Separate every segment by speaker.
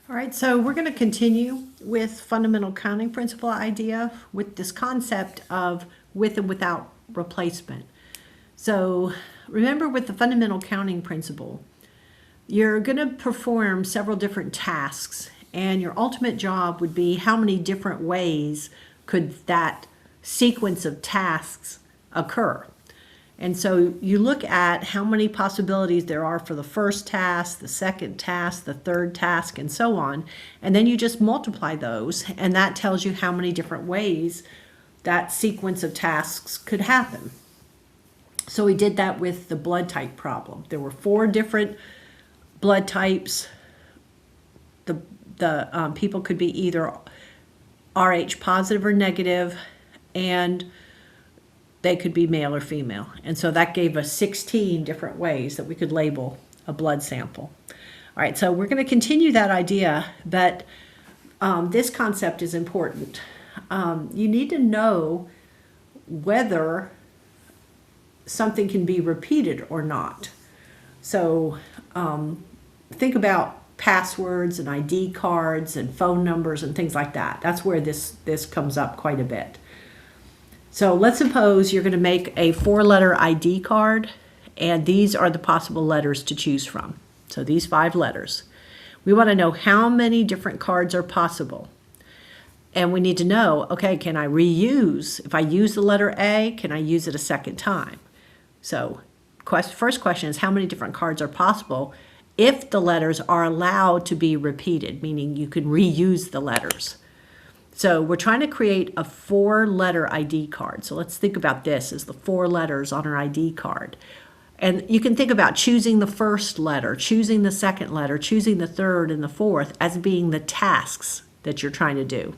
Speaker 1: All right, so we're going to continue with fundamental counting principle idea with this concept of with and without replacement. So remember, with the fundamental counting principle, you're going to perform several different tasks, and your ultimate job would be how many different ways could that sequence of tasks occur. And so you look at how many possibilities there are for the first task, the second task, the third task, and so on. And then you just multiply those, and that tells you how many different ways that sequence of tasks could happen. So we did that with the blood type problem. There were 4 different blood types. The people could be either Rh positive or negative, and they could be male or female. And so that gave us 16 different ways that we could label a blood sample. All right, so we're going to continue that idea, but this concept is important. You need to know whether something can be repeated or not. So think about passwords and ID cards and phone numbers and things like that. That's where this comes up quite a bit. So let's suppose you're going to make a 4-letter ID card, and these are the possible letters to choose from. So these 5 letters. We want to know how many different cards are possible. And we need to know, okay, can I reuse? If I use the letter A, can I use it a second time? So first question is, how many different cards are possible if the letters are allowed to be repeated, meaning you can reuse the letters. So we're trying to create a 4-letter ID card. So let's think about this as the 4 letters on our ID card. And you can think about choosing the first letter, choosing the second letter, choosing the third and the fourth as being the tasks that you're trying to do.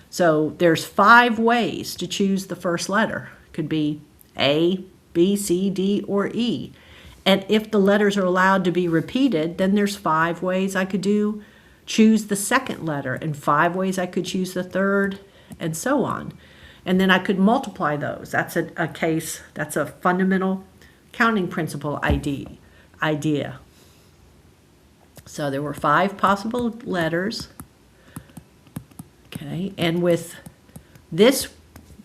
Speaker 1: So there's 5 ways to choose the first letter. It could be A, B, C, D, or E. And if the letters are allowed to be repeated, then there's 5 ways I could choose the second letter, and 5 ways I could choose the third, and so on. And then I could multiply those. That's a case, that's a fundamental counting principle idea. So there were 5 possible letters. Okay, and with this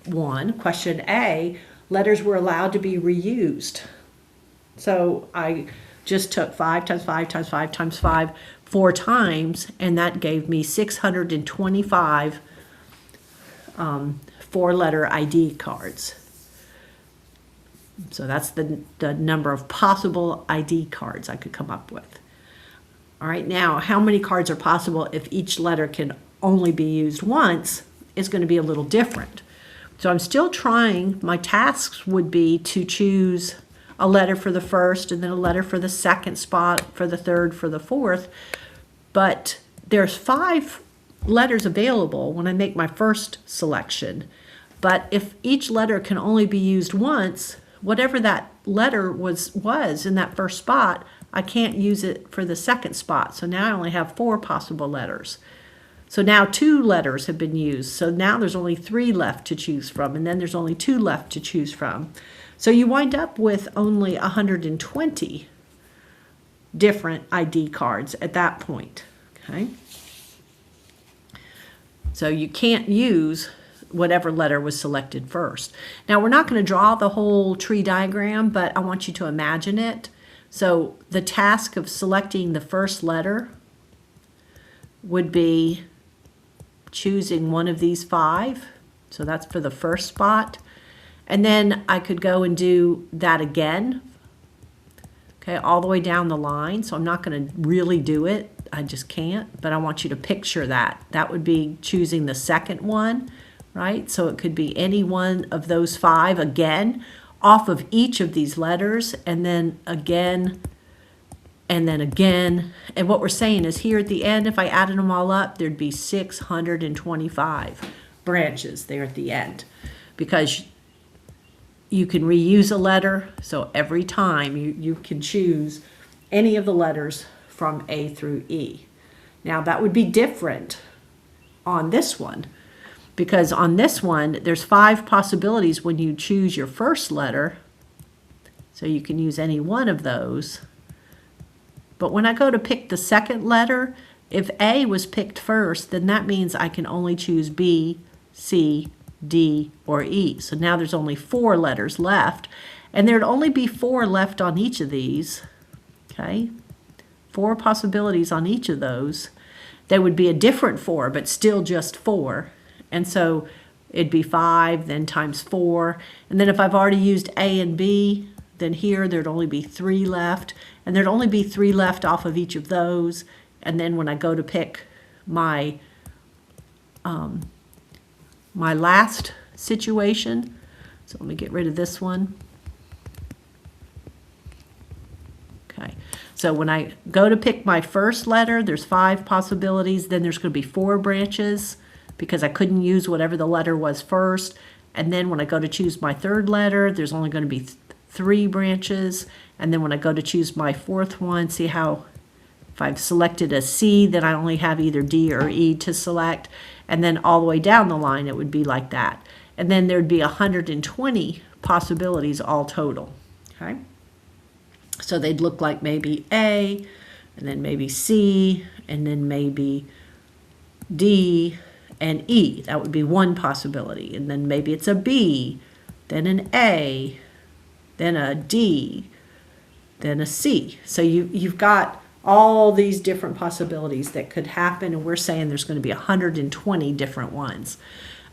Speaker 1: one, question A, letters were allowed to be reused. So I just took 5 times 5 times 5 times 5 4 times, and that gave me 625 4-letter ID cards. So that's the number of possible ID cards I could come up with. All right, now how many cards are possible if each letter can only be used once is going to be a little different. So I'm still trying, my tasks would be to choose a letter for the first, and then a letter for the second spot, for the third, for the fourth. But there's 5 letters available when I make my first selection. But if each letter can only be used once, whatever that letter was in that first spot, I can't use it for the second spot. So now I only have 4 possible letters. So now 2 letters have been used. So now there's only 3 left to choose from, and then there's only 2 left to choose from. So you wind up with only 120 different ID cards at that point, okay? So you can't use whatever letter was selected first. Now we're not going to draw the whole tree diagram, but I want you to imagine it. So the task of selecting the first letter would be choosing one of these 5. So that's for the first spot. And then I could go and do that again, okay, all the way down the line. So I'm not going to really do it. I just can't, but I want you to picture that. That would be choosing the second one, right? So it could be any one of those 5 again, off of each of these letters, and then again, and then again. And what we're saying is here at the end, if I added them all up, there'd be 625 branches there at the end, because you can reuse a letter. So every time you can choose any of the letters from A through E. Now that would be different on this one, because on this one, there's 5 possibilities when you choose your first letter. So you can use any one of those. But when I go to pick the second letter, if A was picked first, then that means I can only choose B, C, D, or E. So now there's only 4 letters left, and there'd only be 4 left on each of these, okay? 4 possibilities on each of those. They would be a different 4, but still just 4. And so it'd be 5, then times 4. And then if I've already used A and B, then here there'd only be 3 left. And there'd only be 3 left off of each of those. And then when I go to pick my my last situation, so let me get rid of this one. Okay, so when I go to pick my first letter, there's 5 possibilities. Then there's going to be 4 branches because I couldn't use whatever the letter was first. And then when I go to choose my third letter, there's only going to be 3 branches. And then when I go to choose my 4th one, see how if I've selected a C, then I only have either D or E to select. And then all the way down the line, it would be like that. And then there'd be 120 possibilities all total, okay? So they'd look like maybe A, and then maybe C, and then maybe D and E. That would be one possibility. And then maybe it's a B, then an A, then a D, then a C. So you've got all these different possibilities that could happen, and we're saying there's going to be 120 different ones.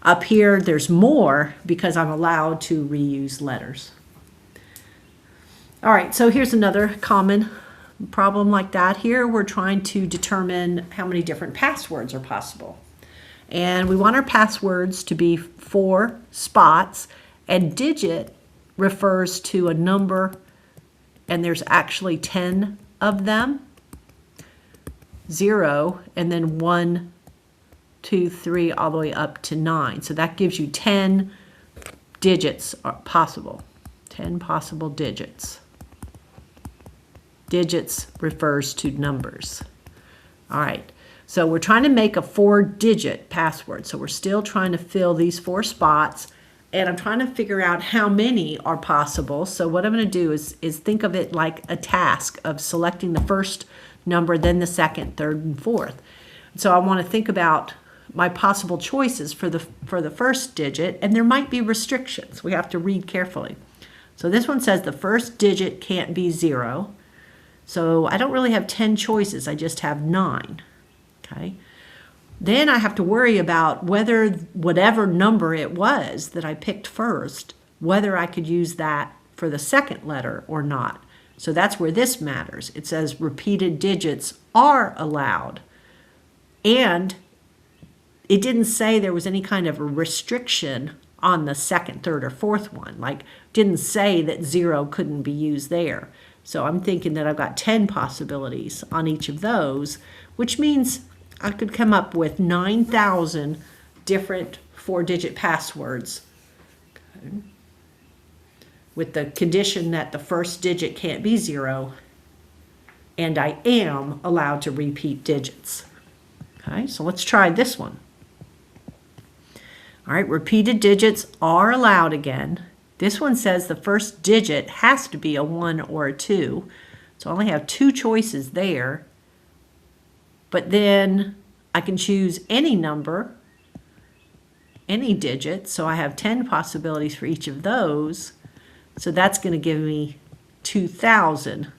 Speaker 1: Up here, there's more because I'm allowed to reuse letters. All right, so here's another common problem like that. Here we're trying to determine how many different passwords are possible. And we want our passwords to be 4 spots, and digit refers to a number, and there's actually 10 of them. 0, and then 1, 2, 3, all the way up to 9. So that gives you 10 digits possible. 10 possible digits. Digits refers to numbers. All right, so we're trying to make a 4-digit password. So we're still trying to fill these 4 spots, and I'm trying to figure out how many are possible. So what I'm going to do is think of it like a task of selecting the first number, then the second, third, and fourth. So I want to think about my possible choices for the first digit, and there might be restrictions. We have to read carefully. So this one says the first digit can't be 0. So I don't really have 10 choices. I just have 9. Okay. Then I have to worry about whether whatever number it was that I picked first, whether I could use that for the second letter or not. So that's where this matters. It says repeated digits are allowed. And it didn't say there was any kind of a restriction on the second, third, or fourth one. Like, didn't say that 0 couldn't be used there. So I'm thinking that I've got 10 possibilities on each of those, which means I could come up with 9,000 different 4-digit passwords. Okay. With the condition that the first digit can't be 0, and I am allowed to repeat digits. Okay, so let's try this one. All right, repeated digits are allowed again. This one says the first digit has to be a 1 or a 2, so I only have 2 choices there. But then I can choose any number, any digit, so I have 10 possibilities for each of those. So that's going to give me 2,000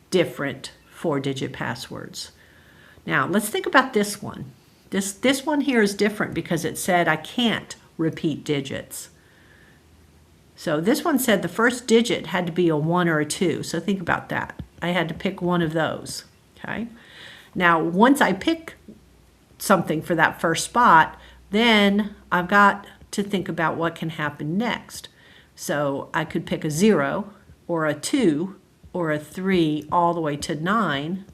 Speaker 1: different 4-digit passwords. Now, let's think about this one. This one here is different because it said I can't repeat digits. So this one said the first digit had to be a 1 or a 2. So think about that. I had to pick one of those. Okay. Now, once I pick something for that first spot, then I've got to think about what can happen next. So I could pick a 0 or a 2 or a 3 all the way to 9.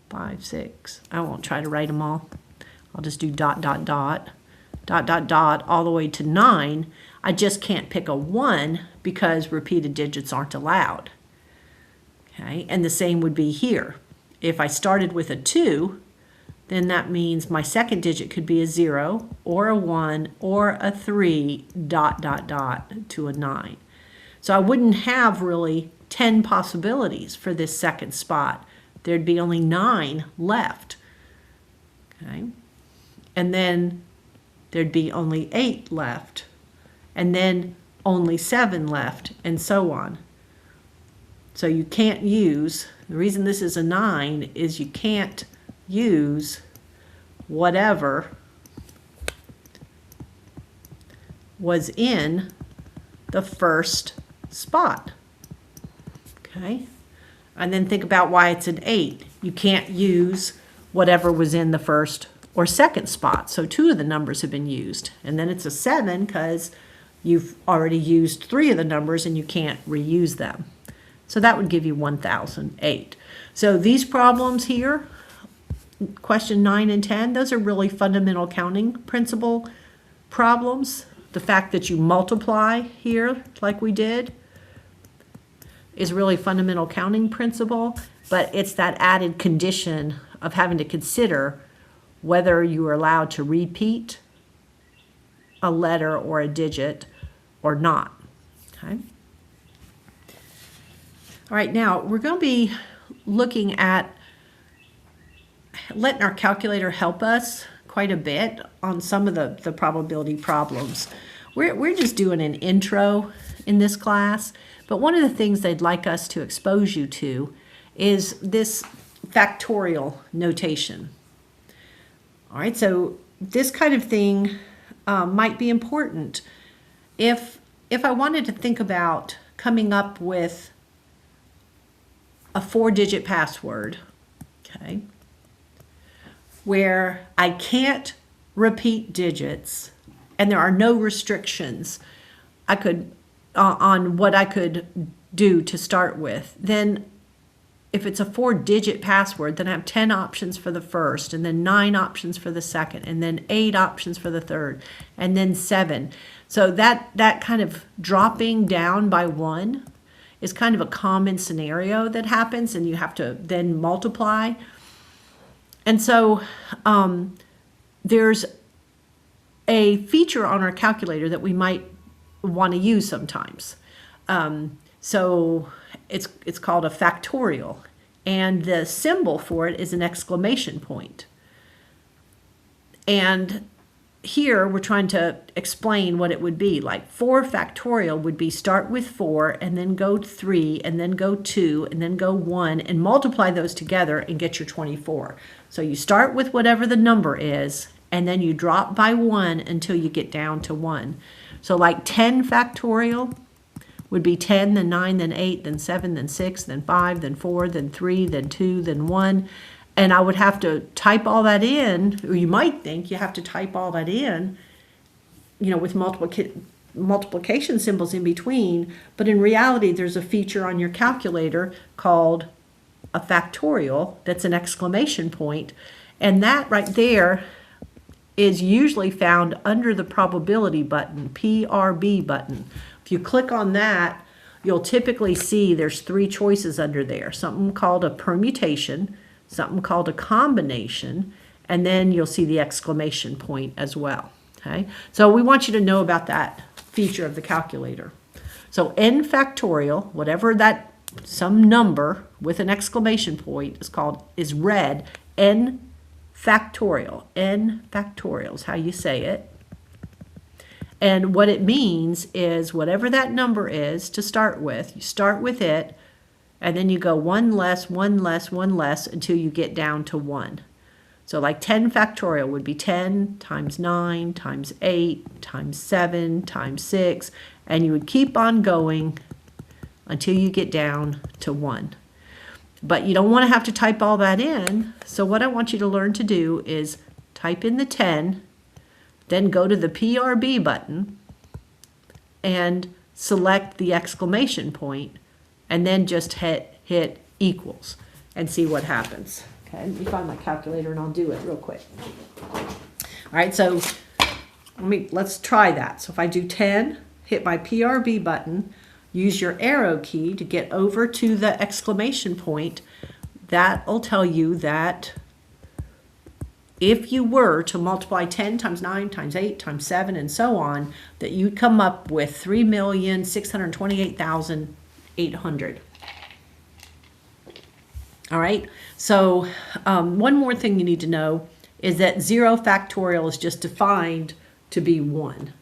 Speaker 1: 5, 6. I won't try to write them all. I'll just do dot, dot, dot, dot, dot, dot, all the way to 9. I just can't pick a 1 because repeated digits aren't allowed. Okay, and the same would be here. If I started with a 2, then that means my second digit could be a 0 or a 1 or a 3 dot, dot, dot to a 9. So I wouldn't have really 10 possibilities for this second spot there'd be only 9 left. Okay. And then there'd be only 8 left. And then only 7 left, and so on. So you can't use, the reason this is a 9 is you can't use whatever was in the first spot. Okay? And then think about why it's an 8. You can't use whatever was in the first or second spot. So 2 of the numbers have been used. And then it's a 7 because you've already used 3 of the numbers and you can't reuse them. So that would give you 1008. So these problems here, question 9 and 10, those are really fundamental counting principle problems. The fact that you multiply here, like we did, is really fundamental counting principle, but it's that added condition of having to consider whether you are allowed to repeat a letter or a digit or not. Okay. All right, now we're going to be looking at letting our calculator help us quite a bit on some of the probability problems. We're just doing an intro in this class, but one of the things they'd like us to expose you to is this factorial notation. All right, so this kind of thing might be important. If I wanted to think about coming up with a 4-digit password, okay, where I can't repeat digits and there are no restrictions I could on what I could do to start with, then if it's a 4-digit password, then I have 10 options for the first, and then 9 options for the second, and then 8 options for the third, and then 7. So that kind of dropping down by 1 is kind of a common scenario that happens, and you have to then multiply. And so there's a feature on our calculator that we might want to use sometimes. So it's called a factorial, and the symbol for it is an exclamation point. And here we're trying to explain what it would be. Like 4 factorial would be start with 4 and then go 3 and then go 2 and then go 1 and multiply those together and get your 24. So you start with whatever the number is and then you drop by 1 until you get down to 1. So like 10 factorial would be 10, then 9, then 8, then 7, then 6, then 5, then 4, then 3, then 2, then 1. And I would have to type all that in, or you might think you have to type all that in, you know, with multiplication symbols in between. But in reality, there's a feature on your calculator called a factorial that's an exclamation point. And that right there is usually found under the probability button, PRB button. If you click on that, you'll typically see there's 3 choices under there. Something called a permutation, something called a combination, and then you'll see the exclamation point as well. Okay, so we want you to know about that feature of the calculator. So n factorial, whatever that, some number with an exclamation point is read n factorial. N factorial is how you say it. And what it means is whatever that number is to start with, you start with it, and then you go 1 less, 1 less, 1 less until you get down to 1. So like 10 factorial would be 10 times 9 times 8 times 7 times 6, and you would keep on going until you get down to 1. But you don't want to have to type all that in, so what I want you to learn to do is type in the 10, then go to the PRB button and select the exclamation point, and then just hit equals and see what happens. Okay, let me find my calculator and I'll do it real quick. All right, so let's try that. So if I do 10, hit my PRB button, use your arrow key to get over to the exclamation point, that'll tell you that if you were to multiply 10 times 9 times 8 times 7 and so on, that you'd come up with 3,628,800. All right, so one more thing you need to know is that 0 factorial is just defined to be 1.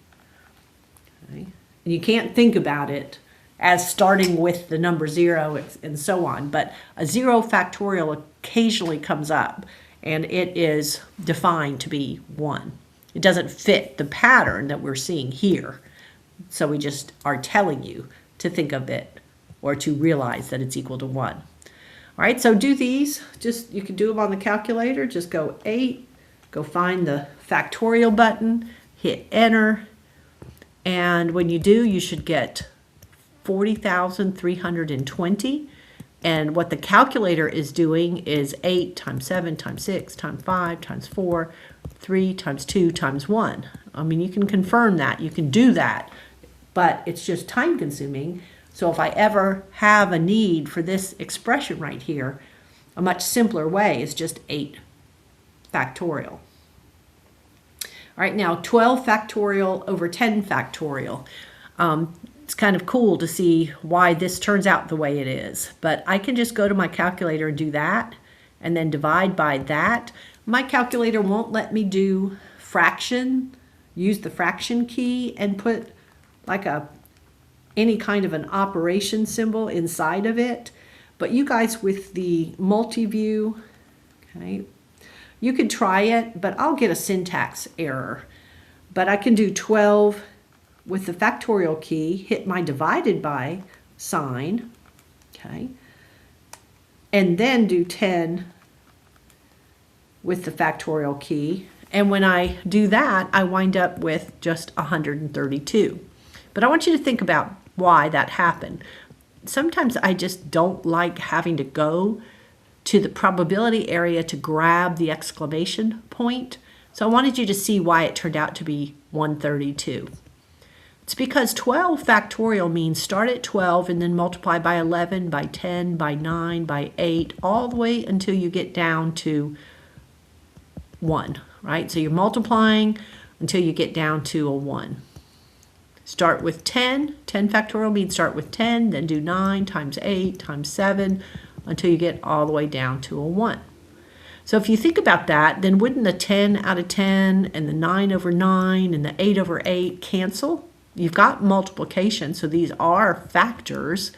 Speaker 1: Okay? And you can't think about it as starting with the number 0 and so on, but a 0 factorial occasionally comes up, and it is defined to be 1. It doesn't fit the pattern that we're seeing here, so we just are telling you to think of it or to realize that it's equal to 1. All right, so do these. Just you can do them on the calculator. Just go 8, go find the factorial button, hit enter, and when you do, you should get 40,320. And what the calculator is doing is 8 times 7 times 6 times 5 times 4, 3 times 2 times 1. I mean, you can confirm that. You can do that, but it's just time consuming. So if I ever have a need for this expression right here, a much simpler way is just 8 factorial. All right, now 12 factorial over 10 factorial. It's kind of cool to see why this turns out the way it is, but I can just go to my calculator and do that and then divide by that. My calculator won't let me do fraction, use the fraction key and put like any kind of an operation symbol inside of it. But you guys with the multi-view, okay, you could try it, but I'll get a syntax error. But I can do 12 with the factorial key, hit my divided by sign, okay, and then do 10 with the factorial key. And when I do that, I wind up with just 132. But I want you to think about why that happened. Sometimes I just don't like having to go to the probability area to grab the exclamation point. So I wanted you to see why it turned out to be 132. It's because 12 factorial means start at 12 and then multiply by 11, by 10, by 9, by 8, all the way until you get down to 1, right? So you're multiplying until you get down to a 1. Start with 10. 10 factorial means start with 10, then do 9 times 8 times 7 until you get all the way down to a 1. So if you think about that, then wouldn't the 10 out of 10 and the 9 over 9 and the 8 over 8 cancel? You've got multiplication, so these are factors,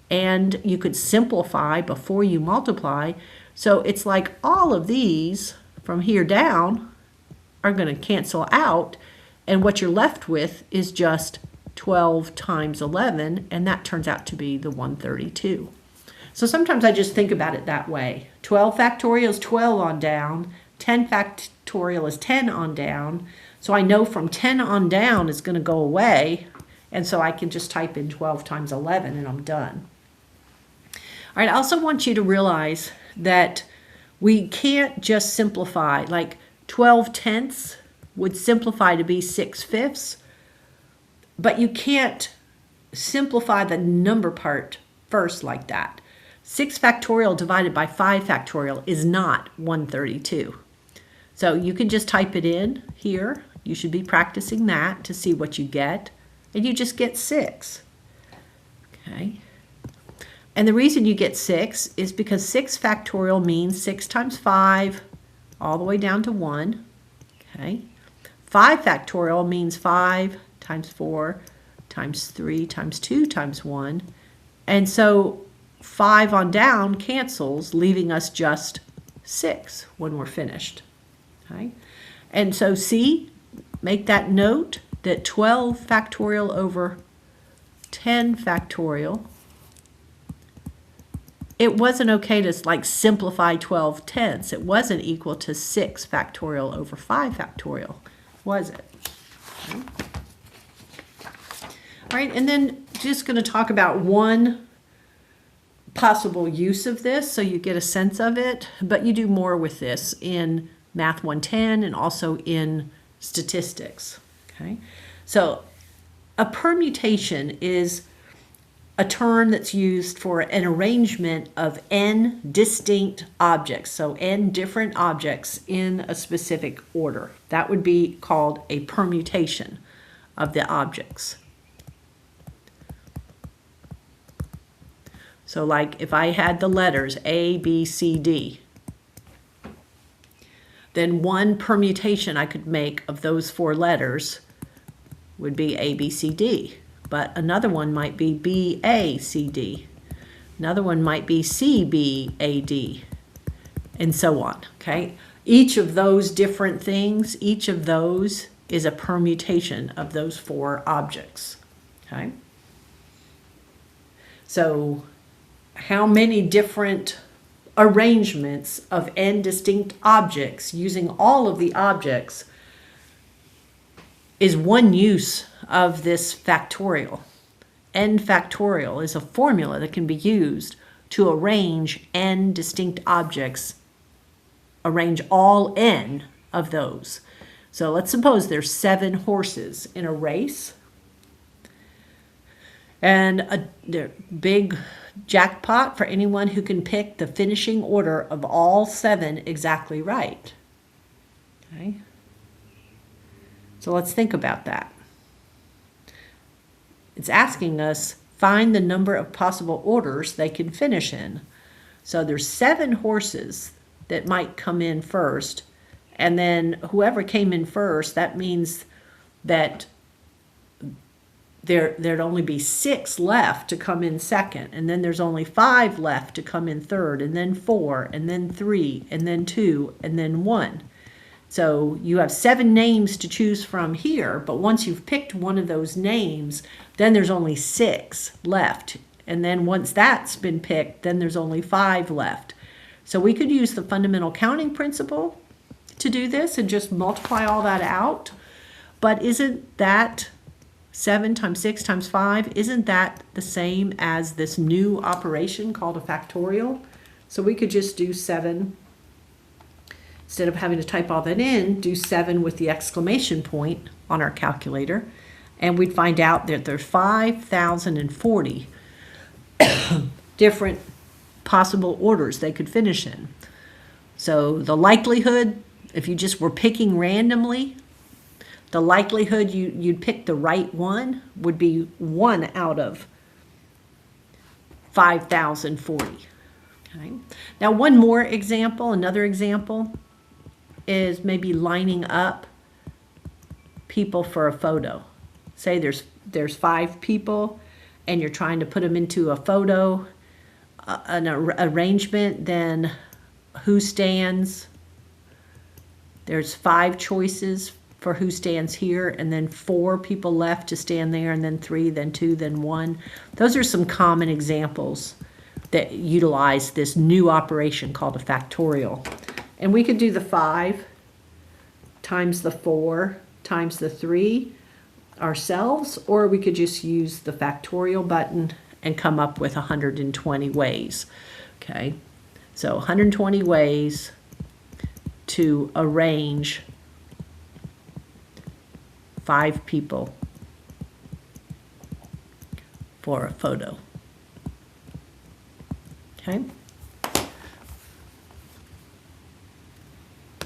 Speaker 1: and you could simplify before you multiply. So it's like all of these from here down are going to cancel out, and what you're left with is just 12 times 11, and that turns out to be the 132. So sometimes I just think about it that way. 12 factorial is 12 on down, 10 factorial is 10 on down, so I know from 10 on down is going to go away, and so I can just type in 12 times 11 and I'm done. All right, I also want you to realize that we can't just simplify, like 12 tenths would simplify to be 6/5, but you can't simplify the number part first like that. 6 factorial divided by 5 factorial is not 132. So you can just type it in here. You should be practicing that to see what you get, and you just get 6. Okay. And the reason you get 6 is because 6 factorial means 6 times 5 all the way down to 1. Okay. 5 factorial means 5 times 4 times 3 times 2 times 1. And so 5 on down cancels, leaving us just 6 when we're finished. Okay? And so see, make that note that 12 factorial over 10 factorial, it wasn't okay to like simplify 12 tenths. It wasn't equal to 6 factorial over 5 factorial, was it? Okay. All right, and then just going to talk about one possible use of this so you get a sense of it, but you do more with this in Math 110 and also in statistics. Okay, so a permutation is a term that's used for an arrangement of n distinct objects, so n different objects in a specific order. That would be called a permutation of the objects. So like if I had the letters A, B, C, D, then one permutation I could make of those 4 letters would be A, B, C, D. But another one might be B, A, C, D. Another one might be C, B, A, D, and so on, okay? Each of those different things, each of those is a permutation of those 4 objects, okay? So how many different arrangements of n distinct objects using all of the objects is one use of this factorial. N factorial is a formula that can be used to arrange n distinct objects, arrange all n of those. So let's suppose there's 7 horses in a race, and a big jackpot for anyone who can pick the finishing order of all 7 exactly right. Okay. So let's think about that. It's asking us find the number of possible orders they can finish in. So there's 7 horses that might come in first, and then whoever came in first, that means that there'd only be 6 left to come in second, and then there's only 5 left to come in third, and then 4, and then 3, and then 2, and then 1. So you have 7 names to choose from here, but once you've picked one of those names, then there's only 6 left. And then once that's been picked, then there's only 5 left. So we could use the fundamental counting principle to do this and just multiply all that out. But isn't that 7 times 6 times 5, isn't that the same as this new operation called a factorial? So we could just do 7, instead of having to type all that in, do 7 with the exclamation point on our calculator, and we'd find out that there's 5,040 different possible orders they could finish in. So the likelihood, if you just were picking randomly, the likelihood you'd pick the right one would be 1 out of 5,040. Okay. Now one more example, another example is maybe lining up people for a photo. Say there's 5 people and you're trying to put them into a photo, an arrangement, then who stands? There's 5 choices for who stands here, and then 4 people left to stand there, and then 3, then 2, then 1. Those are some common examples that utilize this new operation called a factorial. And we could do the 5 times the 4 times the 3 ourselves, or we could just use the factorial button and come up with 120 ways. Okay, so 120 ways to arrange 5 people for a photo. Okay.